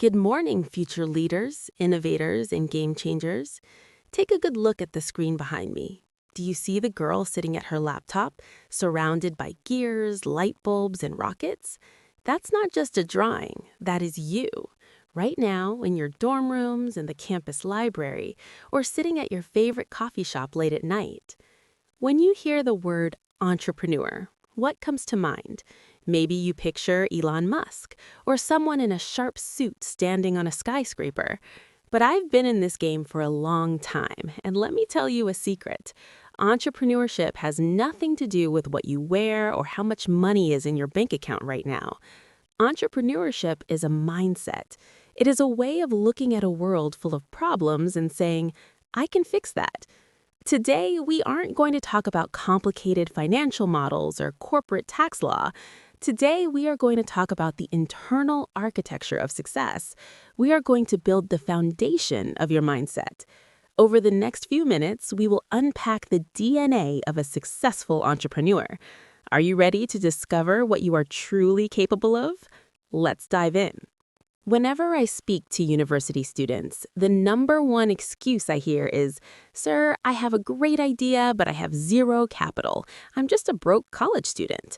Good morning, future leaders, innovators, and game changers. Take a good look at the screen behind me. Do you see the girl sitting at her laptop, surrounded by gears, light bulbs, and rockets? That's not just a drawing, that is you. Right now, in your dorm rooms, in the campus library, or sitting at your favorite coffee shop late at night. When you hear the word entrepreneur, what comes to mind? Maybe you picture Elon Musk or someone in a sharp suit standing on a skyscraper. But I've been in this game for a long time, and let me tell you a secret. Entrepreneurship has nothing to do with what you wear or how much money is in your bank account right now. Entrepreneurship is a mindset. It is a way of looking at a world full of problems and saying, I can fix that. Today, we aren't going to talk about complicated financial models or corporate tax law. Today, we are going to talk about the internal architecture of success. We are going to build the foundation of your mindset. Over the next few minutes, we will unpack the DNA of a successful entrepreneur. Are you ready to discover what you are truly capable of? Let's dive in. Whenever I speak to university students, the number one excuse I hear is, "Sir, I have a great idea, but I have zero capital. I'm just a broke college student."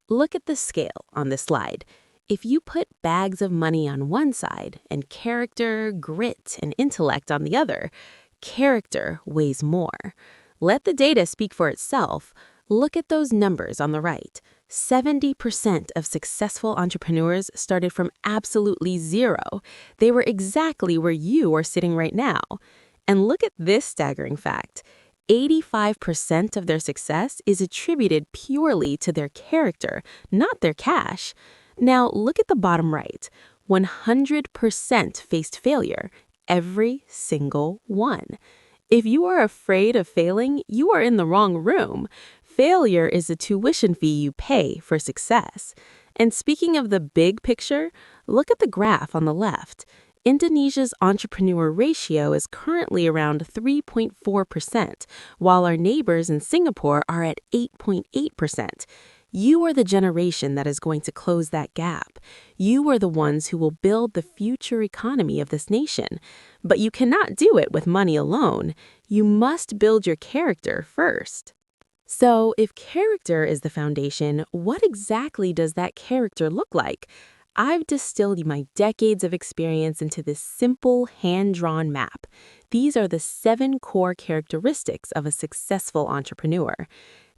Look at the scale on this slide. If you put bags of money on one side and character, grit, and intellect on the other, character weighs more. Let the data speak for itself. Look at those numbers on the right. 70% of successful entrepreneurs started from absolutely zero. They were exactly where you are sitting right now. And look at this staggering fact. 85% of their success is attributed purely to their character, not their cash. Now, look at the bottom right. 100% faced failure, every single one. If you are afraid of failing, you are in the wrong room. Failure is a tuition fee you pay for success. And speaking of the big picture, look at the graph on the left. Indonesia's entrepreneur ratio is currently around 3.4%, while our neighbors in Singapore are at 8.8%. You are the generation that is going to close that gap. You are the ones who will build the future economy of this nation. But you cannot do it with money alone. You must build your character first. So, if character is the foundation, what exactly does that character look like? I've distilled my decades of experience into this simple, hand-drawn map. These are the 7 core characteristics of a successful entrepreneur.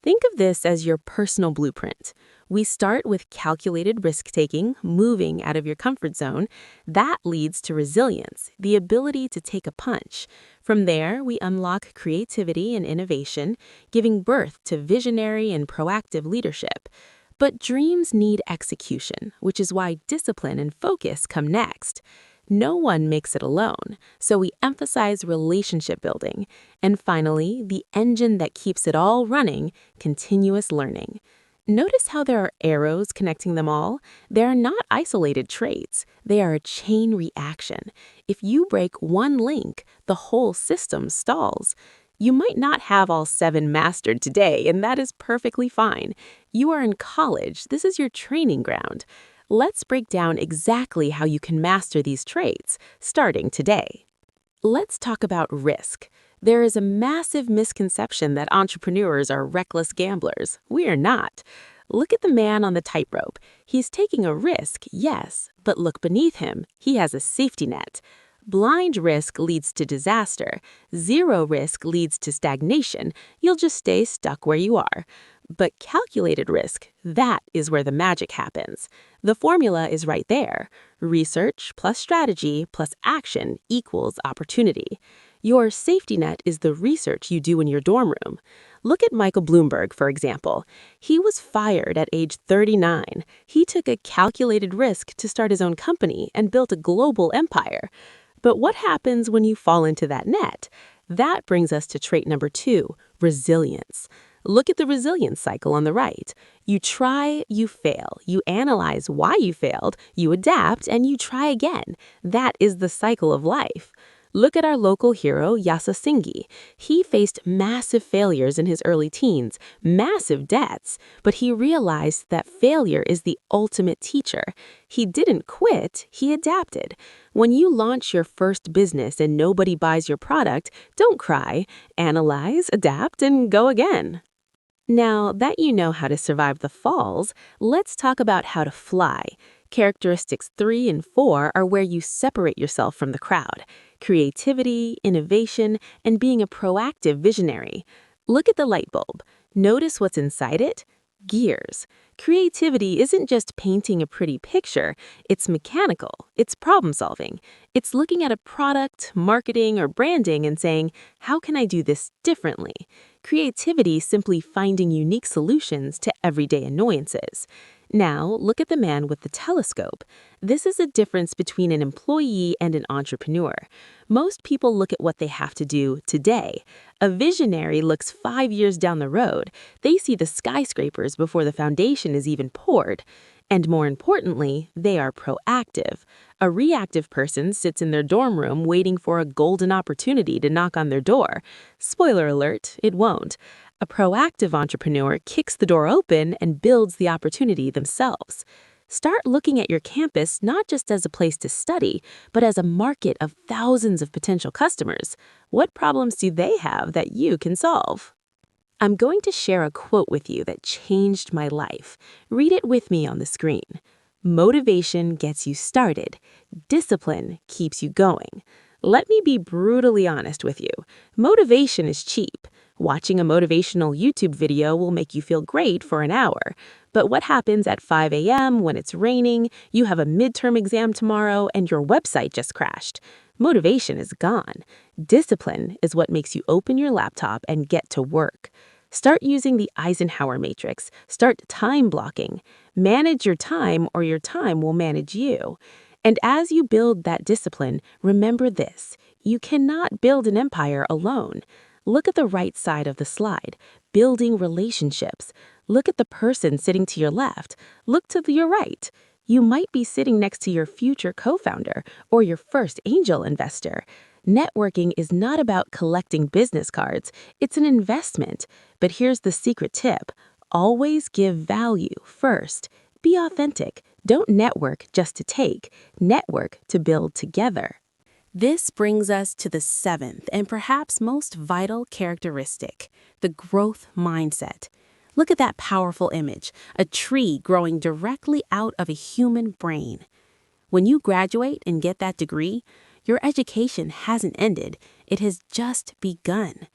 Think of this as your personal blueprint. We start with calculated risk-taking, moving out of your comfort zone. That leads to resilience, the ability to take a punch. From there, we unlock creativity and innovation, giving birth to visionary and proactive leadership. But dreams need execution, which is why discipline and focus come next. No one makes it alone, so we emphasize relationship building. And finally, the engine that keeps it all running, continuous learning. Notice how there are arrows connecting them all? They are not isolated traits. They are a chain reaction. If you break one link, the whole system stalls. You might not have all 7 mastered today, and that is perfectly fine. You are in college. This is your training ground. Let's break down exactly how you can master these traits, starting today. Let's talk about risk. There is a massive misconception that entrepreneurs are reckless gamblers. We are not. Look at the man on the tightrope. He's taking a risk, yes, but look beneath him. He has a safety net. Blind risk leads to disaster. Zero risk leads to stagnation. You'll just stay stuck where you are. But calculated risk, that is where the magic happens. The formula is right there. Research plus strategy plus action equals opportunity. Your safety net is the research you do in your dorm room. Look at Michael Bloomberg, for example. He was fired at age 39. He took a calculated risk to start his own company and built a global empire. But what happens when you fall into that net? That brings us to trait number 2, resilience. Look at the resilience cycle on the right. You try, you fail. You analyze why you failed, you adapt, and you try again. That is the cycle of life. Look at our local hero, Yasasinghe. He faced massive failures in his early teens, massive debts, but he realized that failure is the ultimate teacher. He didn't quit, he adapted. When you launch your first business and nobody buys your product, don't cry. Analyze, adapt, and go again. Now that you know how to survive the falls, let's talk about how to fly. Characteristics 3 and 4 are where you separate yourself from the crowd. Creativity, innovation, and being a proactive visionary. Look at the light bulb. Notice what's inside it? Gears. Creativity isn't just painting a pretty picture, it's mechanical, it's problem solving. It's looking at a product, marketing, or branding and saying, how can I do this differently? Creativity is simply finding unique solutions to everyday annoyances. Now, look at the man with the telescope. This is a difference between an employee and an entrepreneur. Most people look at what they have to do today. A visionary looks 5 years down the road. They see the skyscrapers before the foundation is even poured. And more importantly, they are proactive. A reactive person sits in their dorm room waiting for a golden opportunity to knock on their door. Spoiler alert, it won't. A proactive entrepreneur kicks the door open and builds the opportunity themselves. Start looking at your campus not just as a place to study, but as a market of thousands of potential customers. What problems do they have that you can solve? I'm going to share a quote with you that changed my life. Read it with me on the screen. Motivation gets you started. Discipline keeps you going. Let me be brutally honest with you. Motivation is cheap. Watching a motivational YouTube video will make you feel great for an hour. But what happens at 5 a.m. when it's raining, you have a midterm exam tomorrow, and your website just crashed? Motivation is gone. Discipline is what makes you open your laptop and get to work. Start using the Eisenhower matrix. Start time blocking. Manage your time or your time will manage you. And as you build that discipline, remember this: you cannot build an empire alone. Look at the right side of the slide, building relationships. Look at the person sitting to your left. Look to your right. You might be sitting next to your future co-founder or your first angel investor. Networking is not about collecting business cards. It's an investment. But here's the secret tip. Always give value first. Be authentic. Don't network just to take. Network to build together. This brings us to the 7th and perhaps most vital characteristic, the growth mindset. Look at that powerful image, a tree growing directly out of a human brain. When you graduate and get that degree, your education hasn't ended, it has just begun.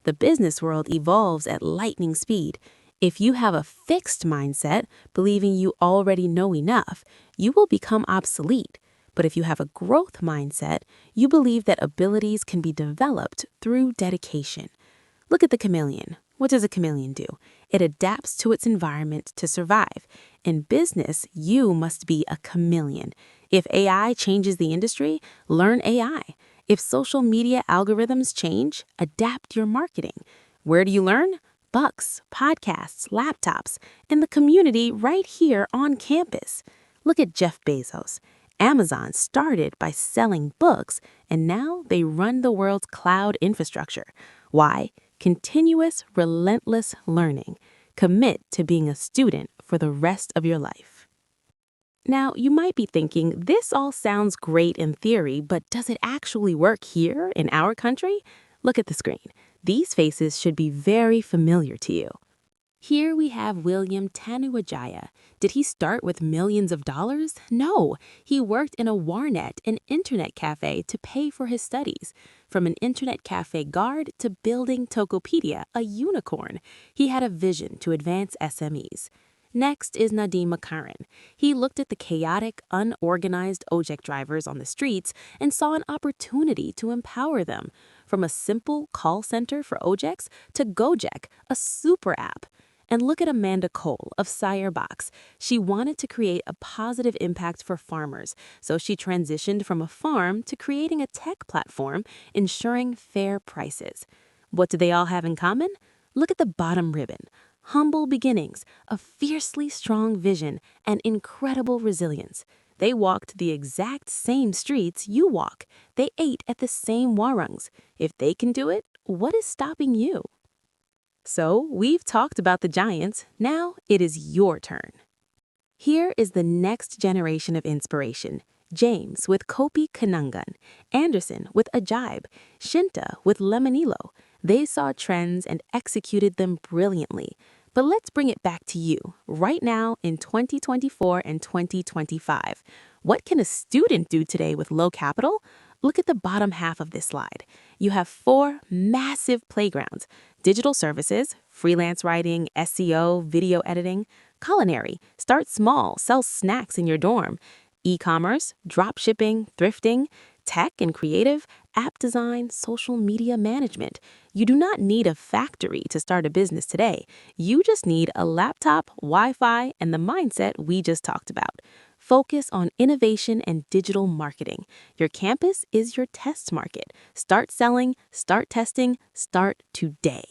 The business world evolves at lightning speed. If you have a fixed mindset, believing you already know enough, you will become obsolete. But if you have a growth mindset, you believe that abilities can be developed through dedication. Look at the chameleon. What does a chameleon do? It adapts to its environment to survive. In business, you must be a chameleon. If AI changes the industry, learn AI. If social media algorithms change, adapt your marketing. Where do you learn? Books, podcasts, laptops, and the community right here on campus. Look at Jeff Bezos. Amazon started by selling books, and now they run the world's cloud infrastructure. Why? Continuous, relentless learning. Commit to being a student for the rest of your life. Now, you might be thinking, this all sounds great in theory, but does it actually work here in our country? Look at the screen. These faces should be very familiar to you. Here we have William Tanuajaya. Did he start with millions of dollars? No, he worked in a Warnet, an internet cafe, to pay for his studies. From an internet cafe guard to building Tokopedia, a unicorn, he had a vision to advance SMEs. Next is Nadim Makaran. He looked at the chaotic, unorganized Ojek drivers on the streets and saw an opportunity to empower them. From a simple call center for Ojeks to Gojek, a super app. And look at Amanda Cole of Sirebox. She wanted to create a positive impact for farmers, so she transitioned from a farm to creating a tech platform, ensuring fair prices. What do they all have in common? Look at the bottom ribbon. Humble beginnings, a fiercely strong vision, and incredible resilience. They walked the exact same streets you walk. They ate at the same warungs. If they can do it, what is stopping you? So, we've talked about the giants. Now it is your turn. Here is the next generation of inspiration. James with Kopi Kanungan, Anderson with Ajaib, Shinta with Lemonilo. They saw trends and executed them brilliantly. But let's bring it back to you, right now in 2024 and 2025. What can a student do today with low capital? Look at the bottom half of this slide. You have 4 massive playgrounds: digital services, freelance writing, SEO, video editing; culinary, start small, sell snacks in your dorm; e-commerce, drop shipping, thrifting; tech and creative, app design, social media management. You do not need a factory to start a business today. You just need a laptop, Wi-Fi, and the mindset we just talked about. Focus on innovation and digital marketing. Your campus is your test market. Start selling, start testing, start today.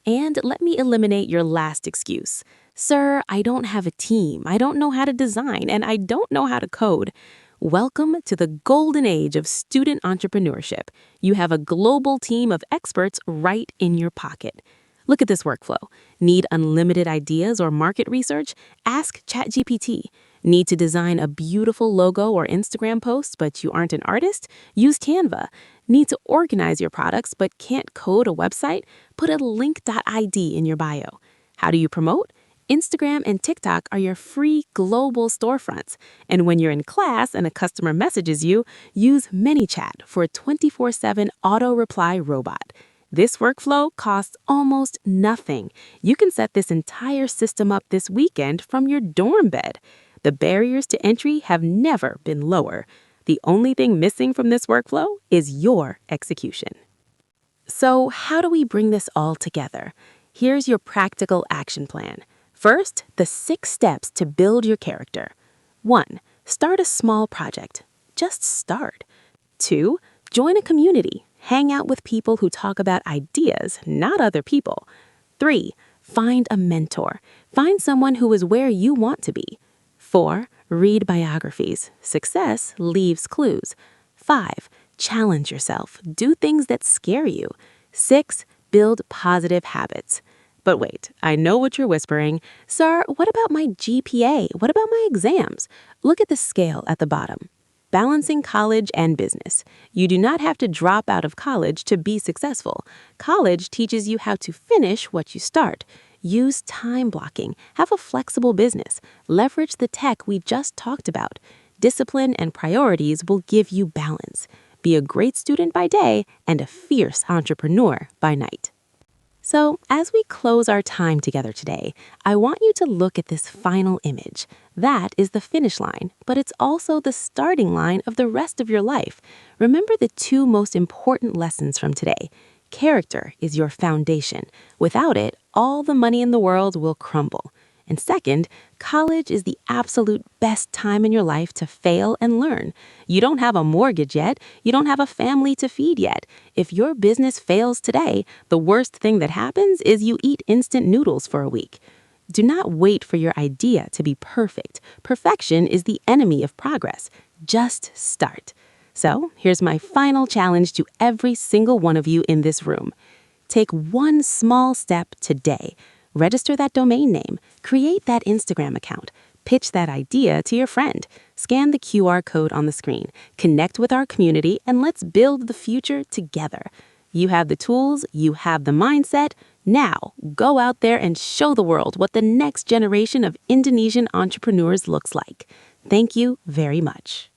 And let me eliminate your last excuse. Sir, I don't have a team, I don't know how to design, and I don't know how to code. Welcome to the golden age of student entrepreneurship. You have a global team of experts right in your pocket. Look at this workflow. Need unlimited ideas or market research? Ask ChatGPT. Need to design a beautiful logo or Instagram post, but you aren't an artist? Use Canva. Need to organize your products, but can't code a website? Put a link.id in your bio. How do you promote? Instagram and TikTok are your free global storefronts. And when you're in class and a customer messages you, use ManyChat for a 24/7 auto-reply robot. This workflow costs almost nothing. You can set this entire system up this weekend from your dorm bed. The barriers to entry have never been lower. The only thing missing from this workflow is your execution. So, how do we bring this all together? Here's your practical action plan. First, the 6 steps to build your character. 1. Start a small project. Just start. 2. Join a community. Hang out with people who talk about ideas, not other people. 3. Find a mentor. Find someone who is where you want to be. 4. Read biographies. Success leaves clues. 5. Challenge yourself. Do things that scare you. 6. Build positive habits. But wait, I know what you're whispering. Sir, what about my GPA? What about my exams? Look at the scale at the bottom. Balancing college and business. You do not have to drop out of college to be successful. College teaches you how to finish what you start. Use time blocking. Have a flexible business. Leverage the tech we just talked about. Discipline and priorities will give you balance. Be a great student by day and a fierce entrepreneur by night. So, as we close our time together today, I want you to look at this final image. That is the finish line, but it's also the starting line of the rest of your life. Remember the 2 most important lessons from today. Character is your foundation. Without it, all the money in the world will crumble. And second, college is the absolute best time in your life to fail and learn. You don't have a mortgage yet. You don't have a family to feed yet. If your business fails today, the worst thing that happens is you eat instant noodles for a week. Do not wait for your idea to be perfect. Perfection is the enemy of progress. Just start. So, here's my final challenge to every single one of you in this room. Take one small step today. Register that domain name, create that Instagram account, pitch that idea to your friend, scan the QR code on the screen, connect with our community, and let's build the future together. You have the tools, you have the mindset. Now, go out there and show the world what the next generation of Indonesian entrepreneurs looks like. Thank you very much.